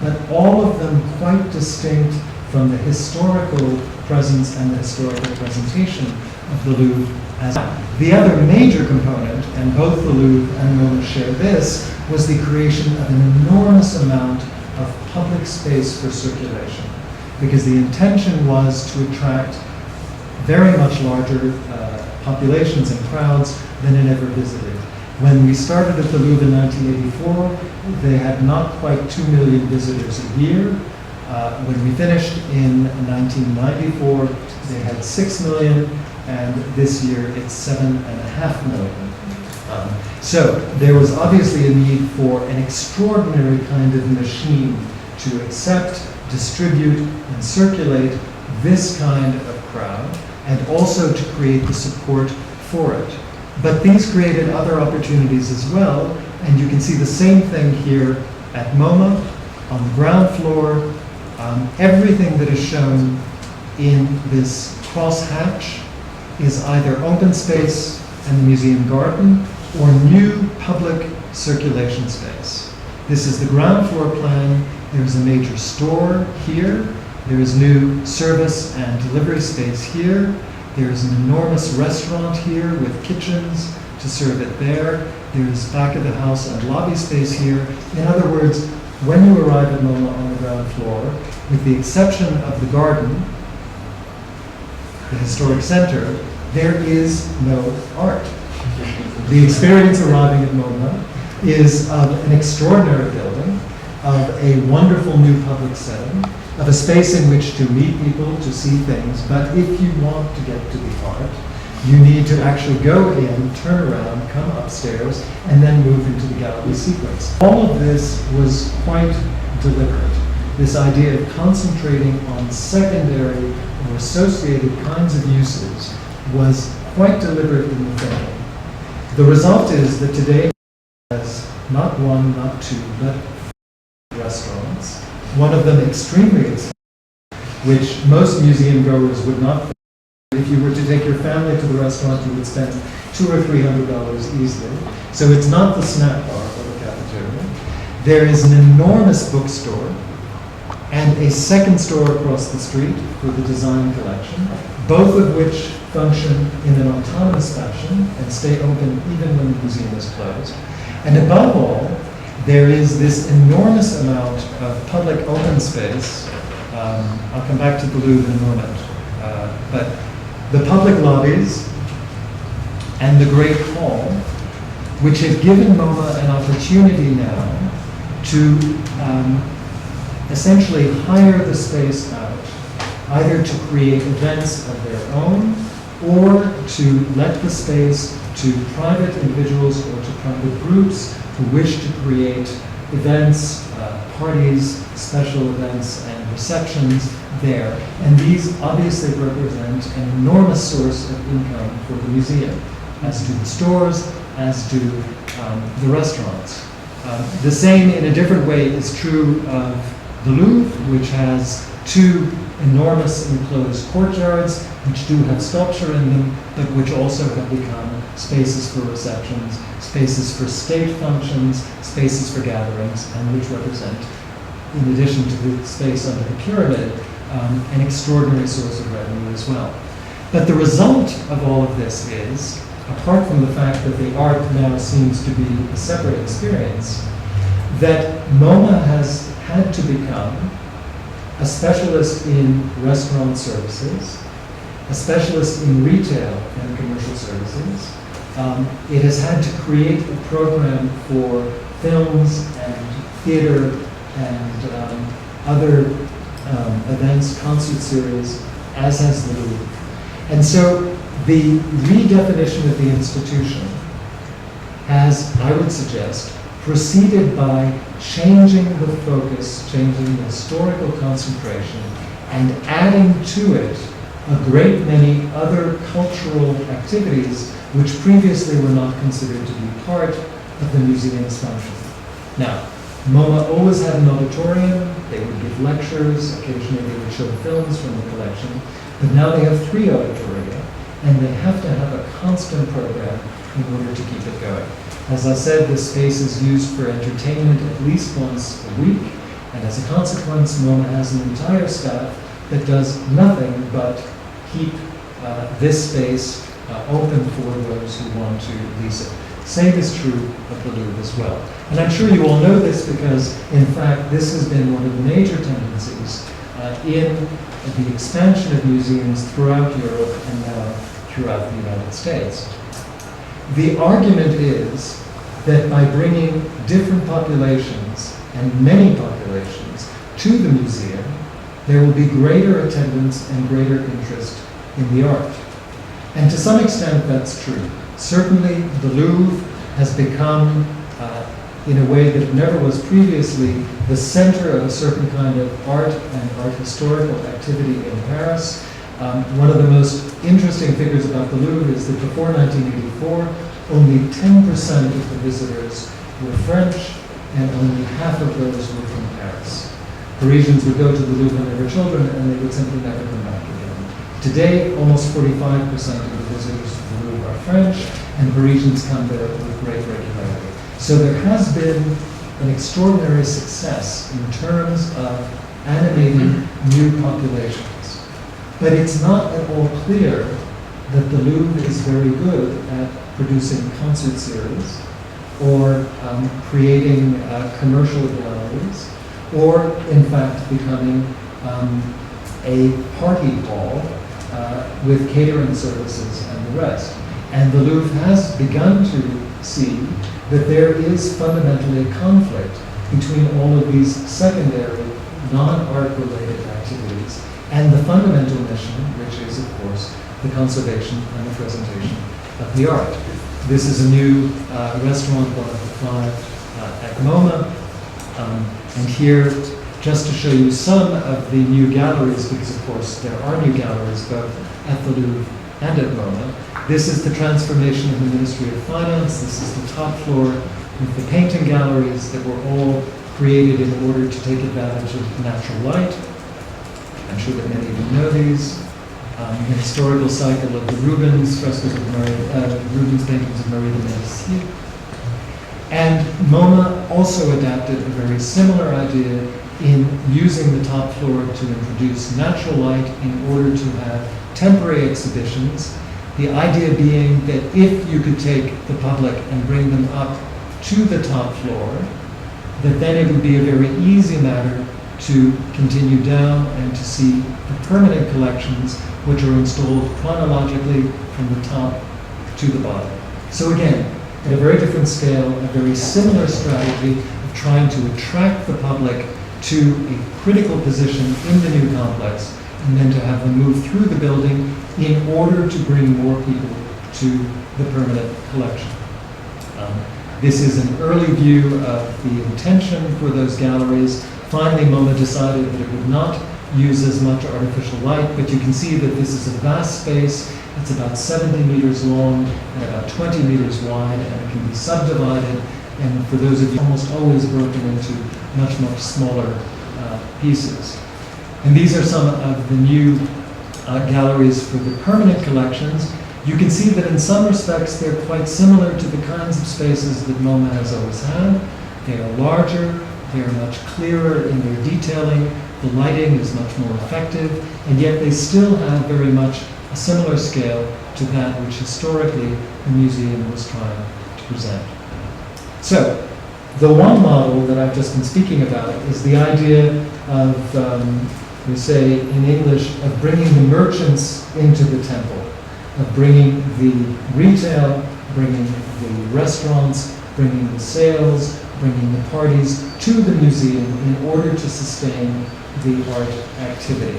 but all of them quite distinct from the historical presence and the historical presentation of the Louvre as well. The other major component, and both the Louvre and MoMA share this, was the creation of an enormous amount of public space for circulation, because the intention was to attract very much larger populations and crowds than it ever visited. When we started at the Louvre in 1984, they had not quite 2 million visitors a year. When we finished in 1994, they had 6 million, and this year it's 7.5 million. So there was obviously a need for an extraordinary kind of machine to accept, distribute, and circulate this kind of crowd, and also to create the support for it. But these created other opportunities as well, and you can see the same thing here at MoMA, on the ground floor. Everything that is shown in this crosshatch is either open space and the museum garden, or new public circulation space. This is the ground floor plan. There's a major store here. There is new service and delivery space here. There is an enormous restaurant here with kitchens to serve it there. There's back of the house and lobby space here. In other words, when you arrive at MoMA on the ground floor, with the exception of the garden, the historic center, there is no art. The experience arriving at MoMA is of an extraordinary building, of a wonderful new public setting, of a space in which to meet people, to see things. But if you want to get to the art, you need to actually go in, turn around, come upstairs, and then move into the gallery sequence. All of this was quite deliberate. This idea of concentrating on secondary or associated kinds of uses was quite deliberate in the thinking. The result is that today has not one, not two, but restaurants. One of them extremely expensive, which most museum goers would not. If you were to take your family to the restaurant, you would spend $200 or $300 easily. So it's not the snack bar or the cafeteria. There is an enormous bookstore and a second store across the street for the design collection, both of which function in an autonomous fashion and stay open even when the museum is closed. And above all, there is this enormous amount of public open space. I'll come back to the Louvre in a moment. But the public lobbies and the Great Hall, which have given MoMA an opportunity now to essentially hire the space out, either to create events of their own, or to let the space to private individuals or to private groups who wish to create events, parties, special events, and receptions there. And these obviously represent an enormous source of income for the museum, as do the stores, as do the restaurants. The same, in a different way, is true of the Louvre, which has two enormous enclosed courtyards, which do have sculpture in them, but which also have become spaces for receptions, spaces for state functions, spaces for gatherings, and which represent, in addition to the space under the pyramid, an extraordinary source of revenue as well. But the result of all of this is, apart from the fact that the art now seems to be a separate experience, that MoMA has had to become a specialist in restaurant services, a specialist in retail and commercial services. It has had to create a program for films and theater and other events, concert series, as has the Louvre. And so the redefinition of the institution has, I would suggest, proceeded by changing the focus, changing the historical concentration, and adding to it a great many other cultural activities which previously were not considered to be part of the museum's function. Now, MoMA always had an auditorium. They would give lectures. Occasionally they would show films from the collection. But now they have 3 auditoria, and they have to have a constant program in order to keep it going. As I said, this space is used for entertainment at least once a week, And as a consequence, MoMA has an entire staff that does nothing but keep this space open for those who want to lease it. Same is true of the Louvre as well. And I'm sure you all know this because, in fact, this has been one of the major tendencies in the expansion of museums throughout Europe and now throughout the United States. The argument is that by bringing different populations and many populations to the museum, there will be greater attendance and greater interest in the art. And to some extent, that's true. Certainly, the Louvre has become, in a way that it never was previously, the center of a certain kind of art and art historical activity in Paris. One of the most interesting figures about the Louvre is that before 1984, only 10% of the visitors were French, and only half of those were from Paris. Parisians would go to the Louvre when they were children, and they would simply never come back again. Today, almost 45% of the visitors to the Louvre are French, and Parisians come there with great regularity. So there has been an extraordinary success in terms of animating new populations. But it's not at all clear that the Louvre is very good at producing concert series, or creating commercial galleries, or in fact becoming a party hall with catering services and the rest. And the Louvre has begun to see that there is fundamentally a conflict between all of these secondary, non-art related activities and the fundamental mission, which is, of course, the conservation and the presentation of the art. This is a new restaurant, one of the 5 at MoMA. And here, just to show you some of the new galleries, because of course there are new galleries both at the Louvre and at MoMA. This is the transformation of the Ministry of Finance. This is the top floor with the painting galleries that were all created in order to take advantage of natural light. I'm sure that many of you know these. The historical cycle of the Rubens, frescoes of Rubens paintings of Marie de Medici. And MoMA also adapted a very similar idea in using the top floor to introduce natural light in order to have temporary exhibitions. The idea being that if you could take the public and bring them up to the top floor, that then it would be a very easy matter to continue down and to see the permanent collections which are installed chronologically from the top to the bottom. So again, at a very different scale, a very similar strategy of trying to attract the public to a critical position in the new complex, and then to have them move through the building in order to bring more people to the permanent collection. This is an early view of the intention for those galleries. Finally, MoMA decided that it would not use as much artificial light, but you can see that this is a vast space. It's about 70 meters long and about 20 meters wide, and it can be subdivided, and for those of you, almost always broken into much, much smaller pieces. And these are some of the new galleries for the permanent collections. You can see that in some respects they're quite similar to the kinds of spaces that MoMA has always had. They are larger, they are much clearer in their detailing, the lighting is much more effective, and yet they still have very much a similar scale to that which historically the museum was trying to present. So, the one model that I've just been speaking about is the idea of, we say in English, of bringing the merchants into the temple, of bringing the retail, bringing the restaurants, bringing the sales, bringing the parties to the museum in order to sustain the art activity.